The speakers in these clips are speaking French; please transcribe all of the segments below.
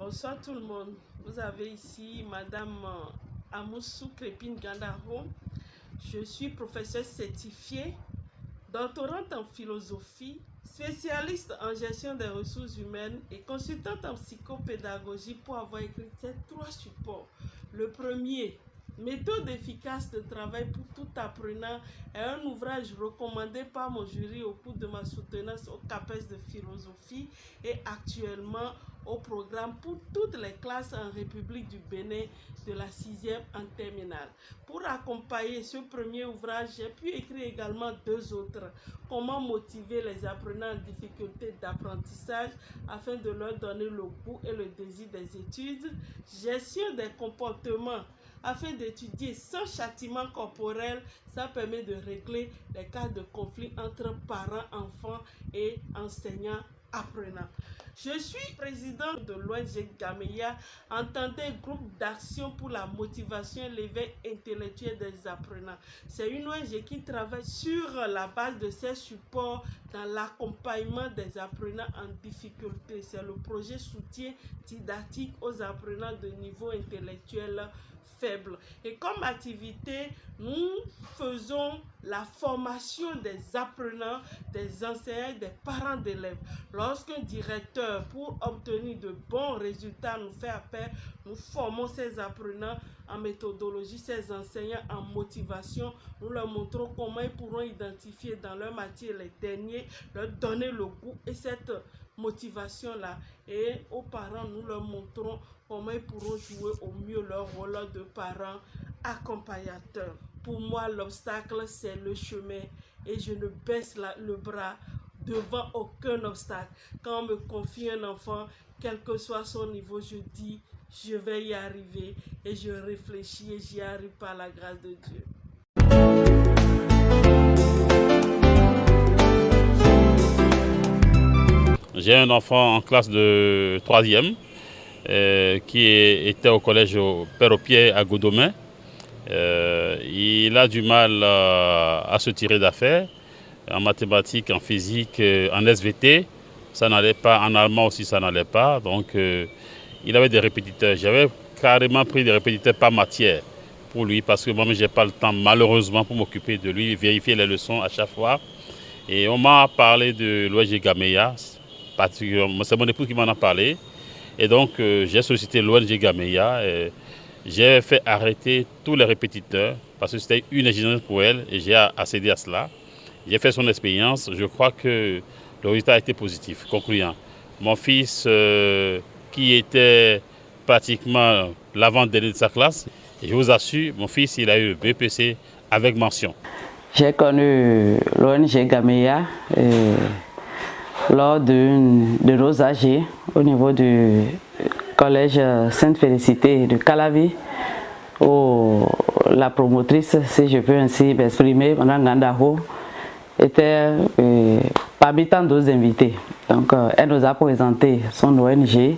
Bonsoir tout le monde. Vous avez ici Madame Amoussou Crépine Gandaro. Je suis professeure certifiée, doctorante en philosophie, spécialiste en gestion des ressources humaines et consultante en psychopédagogie pour avoir écrit ces 3 supports. Le premier, méthode efficace de travail pour tout apprenant, est un ouvrage recommandé par mon jury au cours de ma soutenance au CAPES de philosophie et actuellement au programme pour toutes les classes en République du Bénin de la 6e en terminale. Pour accompagner ce premier ouvrage, j'ai pu écrire également 2 autres. Comment motiver les apprenants en difficulté d'apprentissage afin de leur donner le goût et le désir des études. Gestion des comportements afin d'étudier sans châtiment corporel. Ça permet de régler les cas de conflit entre parents, enfants et enseignants apprenants. Je suis président de l'ONG Gameya, entendez groupe d'action pour la motivation et l'éveil intellectuel des apprenants. C'est une ONG qui travaille sur la base de ces supports dans l'accompagnement des apprenants en difficulté. C'est le projet soutien didactique aux apprenants de niveau intellectuel faible. Et comme activité, nous faisons la formation des apprenants, des enseignants, des parents d'élèves. Lorsqu'un directeur, pour obtenir de bons résultats, nous fait appel, nous formons ces apprenants en méthodologie, ces enseignants en motivation. Nous leur montrons comment ils pourront identifier dans leur matière les derniers, leur donner le goût et cette motivation-là. Et aux parents, nous leur montrons comment ils pourront jouer au mieux leur rôle de parents accompagnateurs. Pour moi, l'obstacle, c'est le chemin et je ne baisse le bras devant aucun obstacle. Quand on me confie un enfant, quel que soit son niveau, je dis, je vais y arriver et je réfléchis et j'y arrive par la grâce de Dieu. J'ai un enfant en classe de 3e qui était au collège Père-au-Pied à Godomain. Il a du mal à se tirer d'affaire en mathématiques, en physique, en SVT. Ça n'allait pas, en allemand aussi ça n'allait pas. Donc il avait des répétiteurs. J'avais carrément pris des répétiteurs par matière pour lui parce que moi-même je n'ai pas le temps malheureusement pour m'occuper de lui, vérifier les leçons à chaque fois. Et on m'a parlé de l'ONG Gameya, c'est mon épouse qui m'en a parlé. Et donc j'ai sollicité l'ONG Gameya. J'ai fait arrêter tous les répétiteurs parce que c'était une exigence pour elle et j'ai accédé à cela. J'ai fait son expérience, je crois que le résultat a été positif, concluant. Mon fils qui était pratiquement l'avant-dernier de sa classe, et je vous assure, mon fils il a eu le BPC avec mention. J'ai connu l'ONG Gameya lors de nos AG au niveau du collège Sainte-Félicité de Calavi, où la promotrice, si je peux ainsi m'exprimer, Mme Gandaho, était parmi tant d'autres invités. Donc elle nous a présenté son ONG,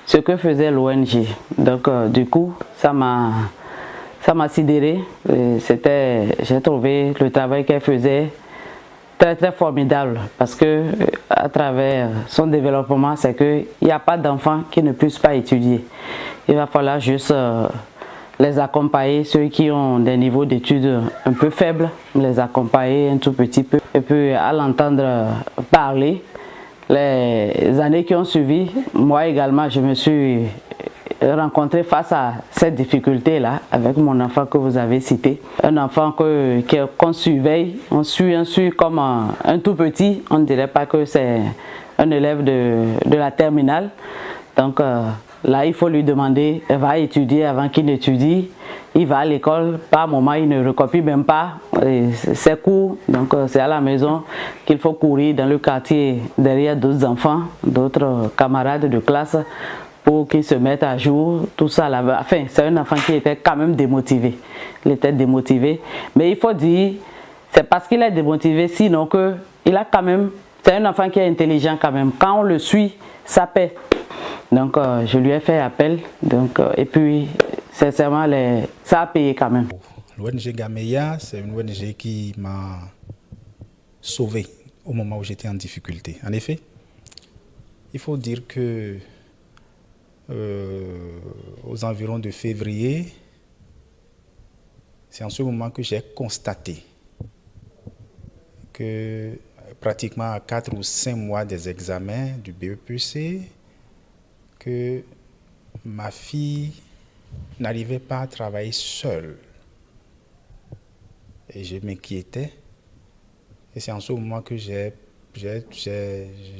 ce que faisait l'ONG. Donc du coup, ça m'a sidéré. J'ai trouvé le travail qu'elle faisait très formidable parce que à travers son développement, c'est qu'il n'y a pas d'enfants qui ne puissent pas étudier. Il va falloir juste les accompagner, ceux qui ont des niveaux d'études un peu faibles, les accompagner un tout petit peu. Et puis à l'entendre parler, les années qui ont suivi, moi également je me suis rencontré face à cette difficulté-là avec mon enfant que vous avez cité. Un enfant qu'on surveille, on suit comme un tout petit, on ne dirait pas que c'est un élève de la terminale. Donc là, il faut lui demander, elle va étudier avant qu'il n'étudie. Il va à l'école, par moment, il ne recopie même pas ses cours. Donc c'est à la maison qu'il faut courir dans le quartier derrière d'autres enfants, d'autres camarades de classe, pour qu'ils se mettent à jour, tout ça là. Enfin, c'est un enfant qui était quand même démotivé. Il était démotivé. Mais il faut dire, c'est parce qu'il est démotivé, sinon que il a quand même, c'est un enfant qui est intelligent quand même. Quand on le suit, ça paie. Donc je lui ai fait appel. Donc, et puis, sincèrement, ça a payé quand même. L'ONG Gameya, c'est une ONG qui m'a sauvé au moment où j'étais en difficulté. En effet, il faut dire que aux environs de février, c'est en ce moment que j'ai constaté que pratiquement à 4 ou 5 mois des examens du BEPC, que ma fille n'arrivait pas à travailler seule. Et je m'inquiétais. Et c'est en ce moment que j'ai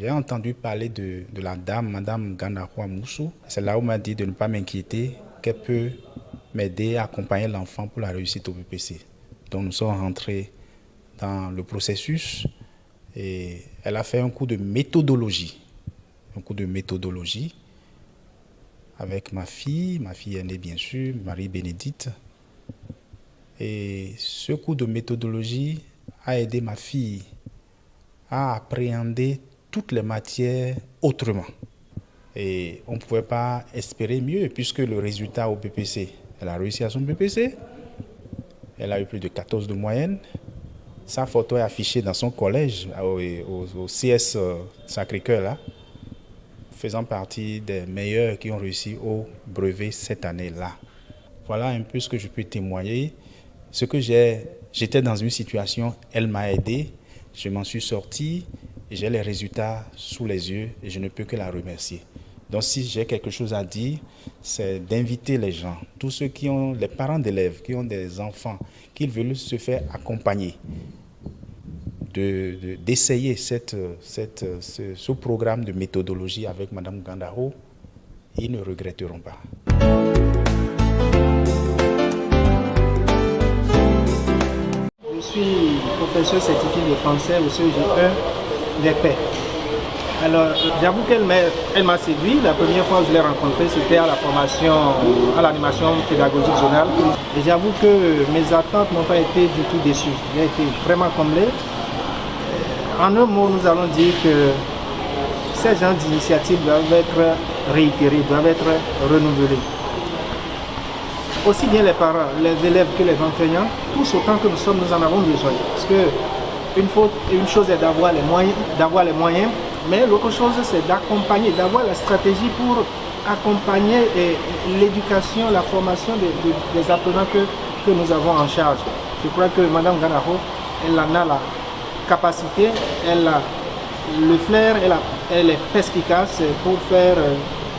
entendu parler de la dame, Madame Gandaro Amoussou. C'est là où on m'a dit de ne pas m'inquiéter, qu'elle peut m'aider à accompagner l'enfant pour la réussite au BPC. Donc nous sommes rentrés dans le processus et elle a fait un cours de méthodologie. Un cours de méthodologie avec ma fille aînée bien sûr, Marie-Bénédicte. Et ce cours de méthodologie a aidé ma fille à appréhender toutes les matières autrement. Et on ne pouvait pas espérer mieux puisque le résultat au BPC, elle a réussi à son BPC, elle a eu plus de 14 de moyenne. Sa photo est affichée dans son collège, au CS Sacré-Cœur, là, faisant partie des meilleurs qui ont réussi au brevet cette année-là. Voilà un peu ce que je peux témoigner. J'étais dans une situation, elle m'a aidé, je m'en suis sorti, et j'ai les résultats sous les yeux et je ne peux que la remercier. Donc si j'ai quelque chose à dire, c'est d'inviter les gens, tous ceux qui ont, les parents d'élèves, qui ont des enfants, qui veulent se faire accompagner, d'essayer ce programme de méthodologie avec Mme Gandaro, ils ne regretteront pas. Je suis professeur certifié de français au CEG1 des Pairs. Alors, j'avoue qu'elle m'a séduit. La première fois que je l'ai rencontrée, c'était à la formation, à l'animation pédagogique zonale. Et j'avoue que mes attentes n'ont pas été du tout déçues. J'ai été vraiment comblé. En un mot, nous allons dire que ces genres d'initiatives doivent être réitérées, doivent être renouvelées. Aussi bien les parents, les élèves que les enseignants, tous autant que nous sommes, nous en avons besoin. Parce que une chose est d'avoir les moyens, mais l'autre chose c'est d'accompagner, d'avoir la stratégie pour accompagner l'éducation, la formation des apprenants que nous avons en charge. Je crois que Mme Gandaro, elle en a la capacité, elle a le flair, elle est perspicace pour faire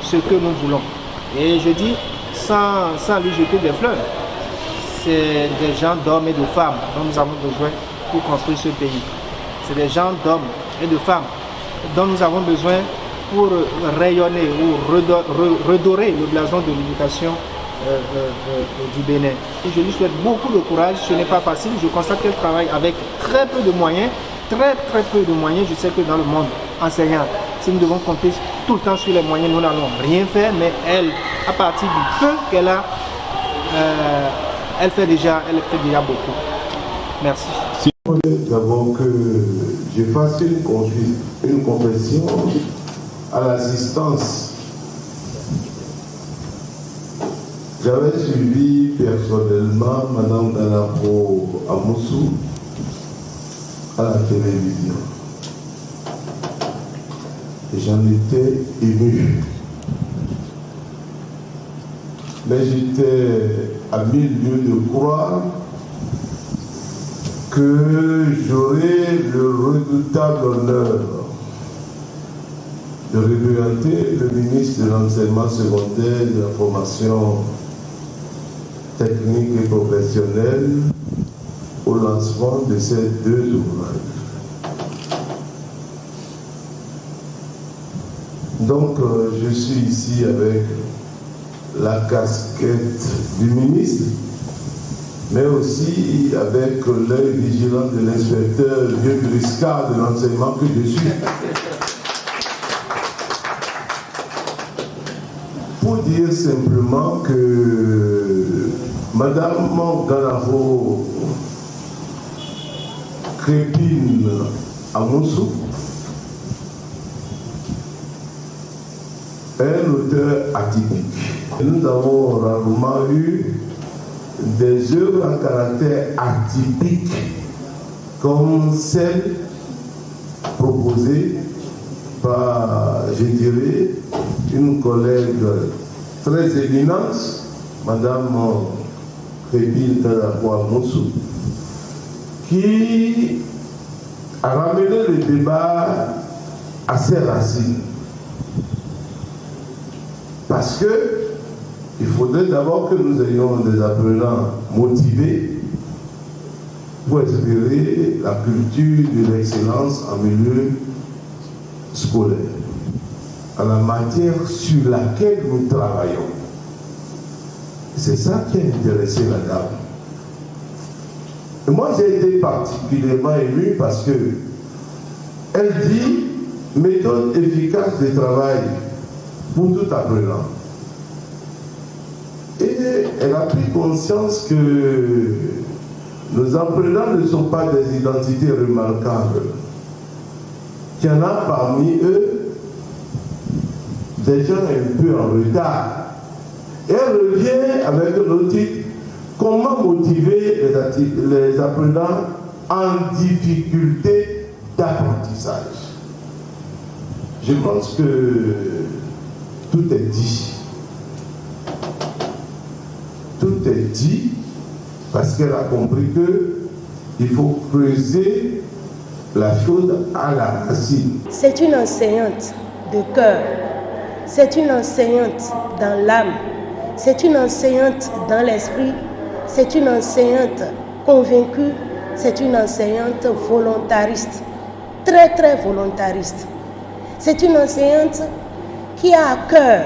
ce que nous voulons. Et je dis, sans lui jeter des fleurs, c'est des gens d'hommes et de femmes dont nous avons besoin pour construire ce pays. C'est des gens d'hommes et de femmes dont nous avons besoin pour rayonner ou redorer le blason de l'éducation du Bénin. Et je lui souhaite beaucoup de courage. Ce n'est pas facile. Je constate qu'elle travaille avec très peu de moyens, très peu de moyens. Je sais que dans le monde enseignant, si nous devons compter tout le temps sur les moyens, nous n'allons rien faire. Mais elle, à partir du peu qu'elle a, elle fait déjà beaucoup. Merci. D'abord que je fasse une confession à l'assistance. J'avais suivi personnellement Mme Gandaro Amoussou à la télévision. Et j'en étais ému. Mais j'étais à 1000 lieues de croire que j'aurai le redoutable honneur de représenter le ministre de l'enseignement secondaire et de la formation technique et professionnelle au lancement de ces deux ouvrages. Donc, je suis ici avec la casquette du ministre, mais aussi avec l'œil vigilant de l'inspecteur vieux briscard de l'enseignement que je suis. Pour dire simplement que Madame Gandaro Crépine Amoussou est un auteur atypique. Nous avons rarement eu des œuvres à caractère atypique comme celle proposée par, je dirais, une collègue très éminente, Madame Crépine Moussou, qui a ramené le débat à ses racines. Parce que il faudrait d'abord que nous ayons des apprenants motivés pour espérer la culture de l'excellence en milieu scolaire, à la matière sur laquelle nous travaillons. C'est ça qui a intéressé la dame. Et moi, j'ai été particulièrement ému parce que elle dit méthode efficace de travail pour tout apprenant. Et elle a pris conscience que nos apprenants ne sont pas des identités remarquables. Qu'il y en a parmi eux des gens un peu en retard. Et elle revient avec le titre « Comment motiver les apprenants en difficulté d'apprentissage ?» Je pense que tout est dit. Tout est dit parce qu'elle a compris qu'il faut creuser la chose à la racine. C'est une enseignante de cœur, c'est une enseignante dans l'âme, c'est une enseignante dans l'esprit, c'est une enseignante convaincue, c'est une enseignante volontariste, très très volontariste. C'est une enseignante qui a à cœur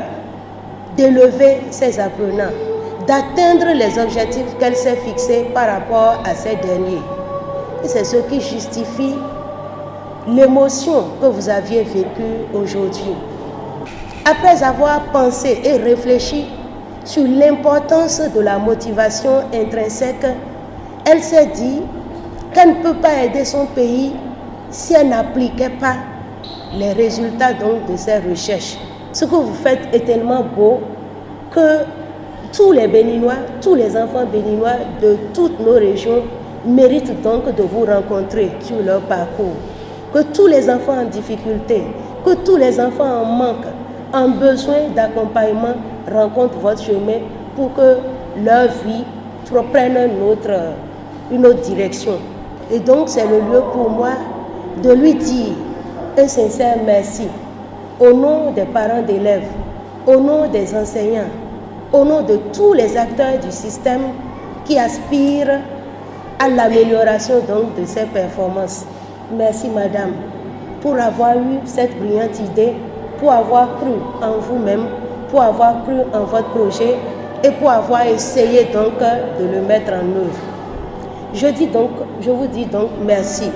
d'élever ses apprenants, d'atteindre les objectifs qu'elle s'est fixés par rapport à ces derniers. Et c'est ce qui justifie l'émotion que vous aviez vécue aujourd'hui. Après avoir pensé et réfléchi sur l'importance de la motivation intrinsèque, elle s'est dit qu'elle ne peut pas aider son pays si elle n'appliquait pas les résultats donc de ses recherches. Ce que vous faites est tellement beau que tous les Béninois, tous les enfants béninois de toutes nos régions méritent donc de vous rencontrer sur leur parcours. Que tous les enfants en difficulté, que tous les enfants en manque, en besoin d'accompagnement rencontrent votre chemin pour que leur vie prenne une autre direction. Et donc c'est le lieu pour moi de lui dire un sincère merci au nom des parents d'élèves, au nom des enseignants, au nom de tous les acteurs du système qui aspirent à l'amélioration donc de ces performances. Merci madame pour avoir eu cette brillante idée, pour avoir cru en vous-même, pour avoir cru en votre projet et pour avoir essayé donc de le mettre en œuvre. Je vous dis donc merci.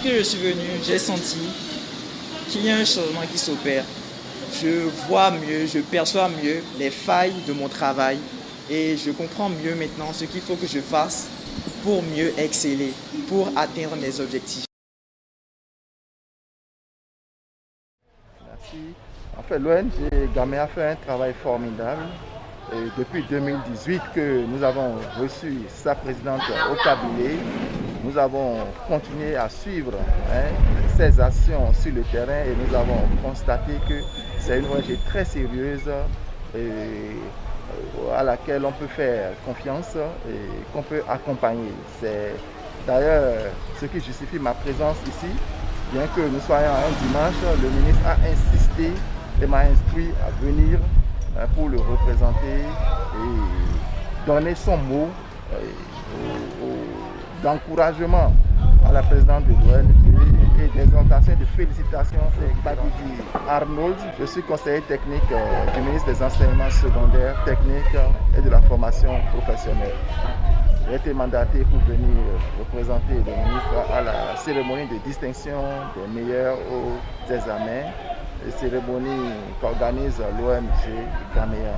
Quand je suis venu, j'ai senti qu'il y a un changement qui s'opère. Je vois mieux, je perçois mieux les failles de mon travail et je comprends mieux maintenant ce qu'il faut que je fasse pour mieux exceller, pour atteindre mes objectifs. Merci. En fait, l'ONG Gamea fait un travail formidable. Et depuis 2018 que nous avons reçu sa présidente au cabinet, nous avons continué à suivre ses actions sur le terrain et nous avons constaté que c'est une ONG très sérieuse et à laquelle on peut faire confiance et qu'on peut accompagner. C'est d'ailleurs ce qui justifie ma présence ici. Bien que nous soyons un dimanche, le ministre a insisté et m'a instruit à venir pour le représenter et donner son mot d'encouragement à la présidente de l'ONG et des exhortations de félicitations. C'est Badidi Arnold, je suis conseiller technique du ministre des enseignements secondaires, techniques et de la formation professionnelle. J'ai été mandaté pour venir représenter le ministre à la cérémonie de distinction des meilleurs aux examens, une cérémonie qu'organise l'ONG Gamea.